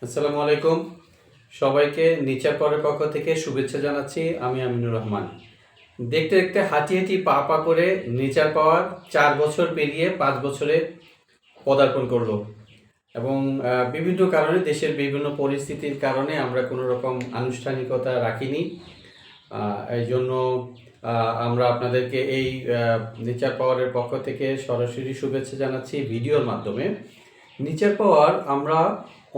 আসসালামু আলাইকুম। সবাইকে নিচার পরের পক্ষ থেকে শুভেচ্ছা জানাচ্ছি। আমি আমিনুর রহমান। দেখতে দেখতে হাঁটি হাঁটি পা পা করে নেচার পাওয়ার 4 বছর পেরিয়ে 5 বছরে পদার্পণ করলো এবং বিভিন্ন কারণে দেশের বিভিন্ন পরিস্থিতির কারণে আমরা কোনো রকম আনুষ্ঠানিকতা রাখিনি। এই জন্য আমরা আপনাদেরকে এই নেচার পাওয়ারের পক্ষ থেকে সরাসরি শুভেচ্ছা জানাচ্ছি ভিডিওর মাধ্যমে। নেচার পাওয়ার আমরা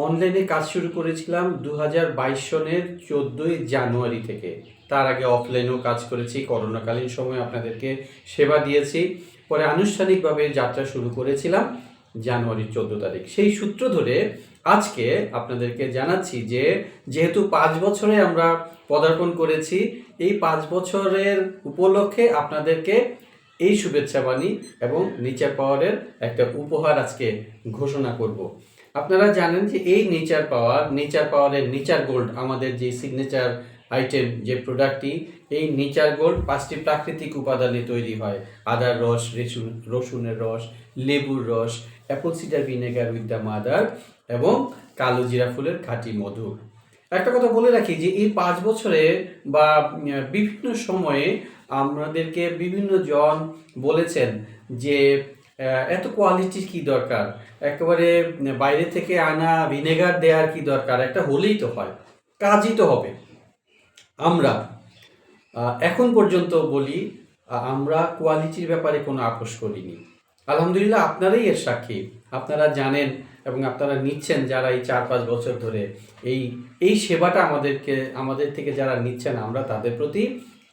অনলাইনে কাজ শুরু করেছিলাম 2022 সনের 14ই জানুয়ারি থেকে। তার আগে অফলাইনেও কাজ করেছি, করোনাকালীন সময়ে আপনাদেরকে সেবা দিয়েছি। পরে আনুষ্ঠানিকভাবে যাত্রা শুরু করেছিলাম জানুয়ারির 14 তারিখ। সেই সূত্র ধরে আজকে আপনাদেরকে জানাচ্ছি যে যেহেতু 5 বছরে আমরা পদার্পণ করেছি, এই 5 বছরের উপলক্ষে আপনাদেরকে এই শুভেচ্ছা বাণী এবং নেচার পাওয়ারের একটা উপহার আজকে ঘোষণা করব। আপনারা জানেন যে এই নেচার পাওয়ারের নেচার গোল্ড আমাদের যে সিগনেচার আইটেম, যে প্রোডাক্টটি, এই নেচার গোল্ড 5টি প্রাকৃতিক উপাদানে তৈরি হয়। আদার রস, রসুনের রস, লেবুর রস, apple cider vinegar with the mother এবং কালো জিরা ফুলের খাঁটি মধু। একটা কথা বলে রাখি যে এই 5 বছরে বা বিভিন্ন সময়ে আমাদেরকে বিভিন্ন জন বলেছেন যে এত কোয়ালিটির কি দরকার, একেবারে বাইরে থেকে আনা ভিনেগার দেওয়ার কি দরকার, একটা হলেই তো হয়, কাজই তো হবে। আমরা এখন পর্যন্ত বলি আমরা কোয়ালিটির ব্যাপারে কোনো আপোষ করিনি। আলহামদুলিল্লাহ, আপনারাই এর সাক্ষী। আপনারা জানেন এবং আপনারা নিচ্ছেন, যারা এই 4-5 বছর ধরে এই সেবাটা আমাদের থেকে যারা নিচ্ছেন, আমরা তাদের প্রতি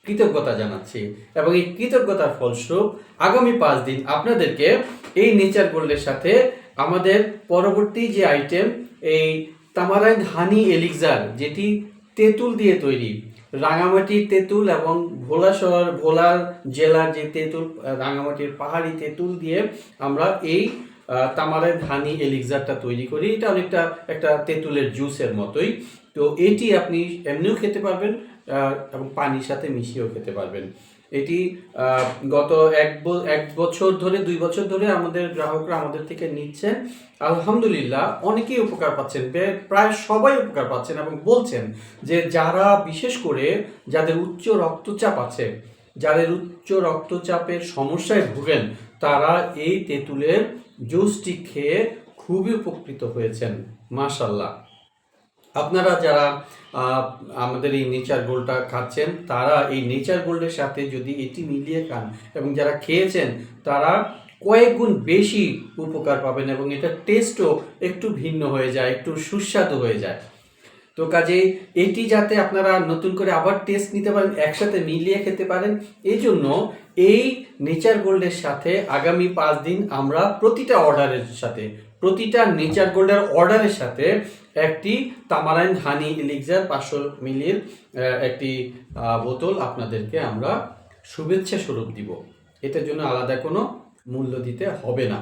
কৃতজ্ঞতা জানাচ্ছি এবং এই কৃতজ্ঞতার ফলস্বরূপ আগামী 5 দিন আপনাদেরকে এই নেচার গোল্ডের সাথে আমাদের পরবর্তী যে আইটেম, এই তামারাইন্ড হানি এলিক্সার, যেটি তেঁতুল দিয়ে তৈরি, রাঙামাটির তেঁতুল এবং ভোলার জেলার যে তেঁতুল, রাঙামাটির পাহাড়ি তেঁতুল দিয়ে আমরা এই তামারাইন্ড হানি এলিক্সারটা তৈরি করি। এটা অনেকটা একটা তেঁতুলের জুসের মতোই। তো এটি আপনি এমনিও খেতে পারবেন এবং পানির সাথে মিশিয়েও খেতে পারবেন। এটি গত 2 বছর ধরে আমাদের গ্রাহকরা আমাদের থেকে নিচ্ছেন। আলহামদুলিল্লাহ, অনেকেই উপকার পাচ্ছেন, প্রায় সবাই উপকার পাচ্ছেন এবং বলছেন যে যারা, বিশেষ করে যাদের উচ্চ রক্তচাপ আছে, যাদের উচ্চ রক্তচাপের সমস্যায় ভুগেন, তারা এই তেঁতুলের জুসটি খেয়ে খুবই উপকৃত হয়েছেন। মাশাআল্লাহ। আপনারা যারা আমাদের এই নেচার গোল্ডটা খাচ্ছেন, তারা এই নেচার গোল্ডের সাথে যদি এটি মিলিয়ে খান এবং যারা খেয়েছেন, তারা কয়েক গুণ বেশি উপকার পাবেন এবং এটার টেস্টও একটু ভিন্ন হয়ে যায়, একটু সুস্বাদু হয়ে যায়। তো কাজেই এটি যাতে আপনারা নতুন করে আবার টেস্ট নিতে পারেন, একসাথে মিলিয়ে খেতে পারেন, এই জন্য এই নেচার গোল্ডের সাথে আগামী 5 দিন আমরা প্রতিটা নেচার গোল্ডের অর্ডারের সাথে একটি তামারাইন্ড হানি এলিক্সার 500 মিলির একটি বোতল আপনাদেরকে আমরা শুভেচ্ছা স্বরূপ দিব। এটার জন্য আলাদা কোনো মূল্য দিতে হবে না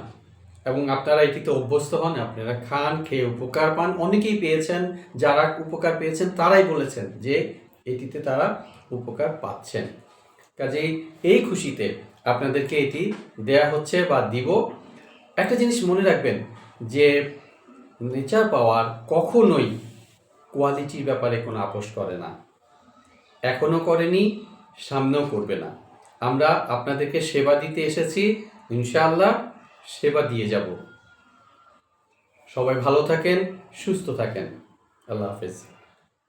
এবং আপনারা এটিতে অভ্যস্ত হন, আপনারা খান, খেয়ে উপকার পান। অনেকেই পেয়েছেন, যারা উপকার পেয়েছেন তারাই বলেছেন যে এটিতে তারা উপকার পাচ্ছেন। কাজেই এই খুশিতে আপনাদেরকে এটি দেয়া হচ্ছে বা দিব। একটা জিনিস মনে রাখবেন যে নেচার পাওয়ার কখনোই কোয়ালিটির ব্যাপারে কোনো আপোষ করে না, এখনও করেনি, সামনেও করবে না। আমরা আপনাদেরকে সেবা দিতে এসেছি, ইনশাআল্লাহ সেবা দিয়ে যাব। সবাই ভালো থাকেন, সুস্থ থাকেন। আল্লাহ হাফেজ।